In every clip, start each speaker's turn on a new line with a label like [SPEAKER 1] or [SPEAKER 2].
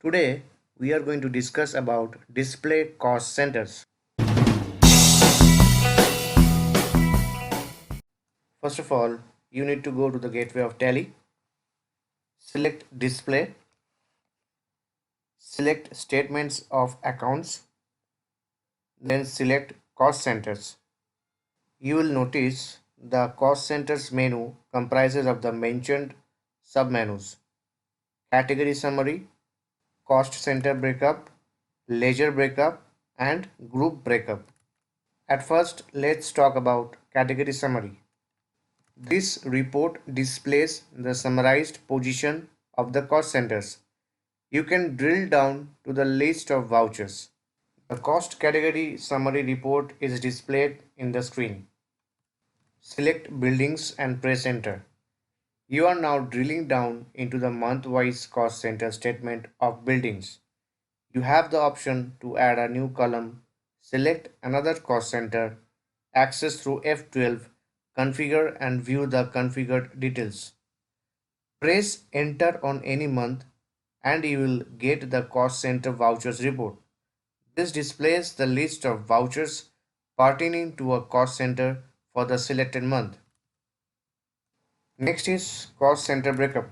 [SPEAKER 1] Today we are going to discuss about display cost centers. First of all, you need to go to the gateway of Tally, select display, select statements of accounts, then select cost centers. You will notice the cost centers menu comprises of the mentioned submenus: category summary, cost center breakup, ledger breakup, and group breakup. At first, let's talk about category summary. This report displays the summarized position of the cost centers. You can drill down to the list of vouchers. The cost category summary report is displayed in the screen. Select buildings and press enter. You are now drilling down into the month-wise cost center statement of buildings. You have the option to add a new column, select another cost center, access through F12, configure and view the configured details. Press enter on any month and you will get the cost center vouchers report. This displays the list of vouchers pertaining to a cost center for the selected month. Next is cost center breakup.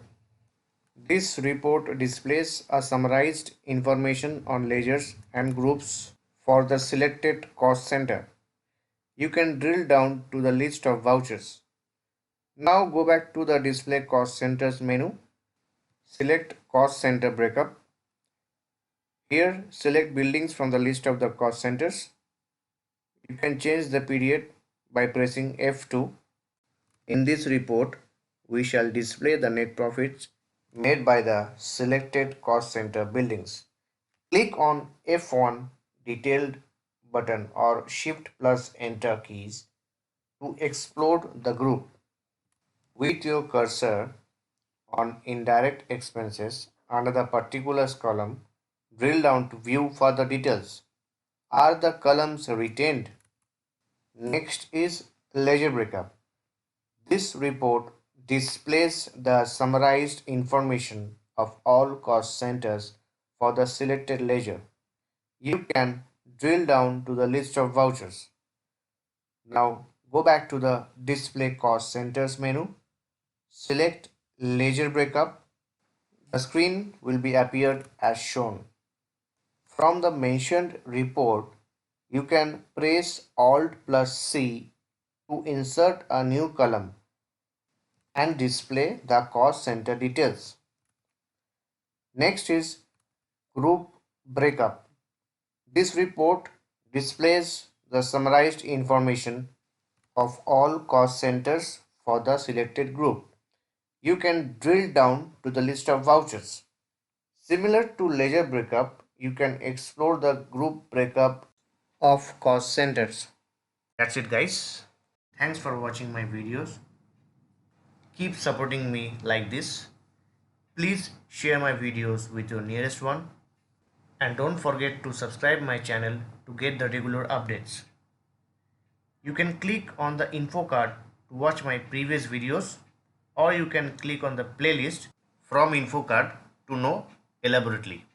[SPEAKER 1] This report displays a summarized information on ledgers and groups for the selected cost center. You can drill down to the list of vouchers. Now go back to the display cost centers menu. Select cost center breakup. Here select buildings from the list of the cost centers. You can change the period by pressing F2. In this report, we shall display the net profits made by the selected cost center buildings. Click on F1 detailed button or Shift plus Enter keys to explode the group. With your cursor on indirect expenses under the particulars column, drill down to view further details. Are the columns retained? Next is ledger breakup. This report displays the summarized information of all cost centers for the selected ledger. You can drill down to the list of vouchers. Now go back to the display cost centers menu. Select ledger breakup. The screen will be appeared as shown. From the mentioned report, you can press Alt plus C to insert a new column and display the cost center details. Next is group breakup. This report displays the summarized information of all cost centers for the selected group. You can drill down to the list of vouchers. Similar to ledger breakup, you can explore the group breakup of cost centers. That's it, guys. Thanks for watching my videos. Keep supporting me like this. Please share my videos with your nearest one. And don't forget to subscribe my channel to get the regular updates. You can click on the info card to watch my previous videos, or you can click on the playlist from info card to know elaborately.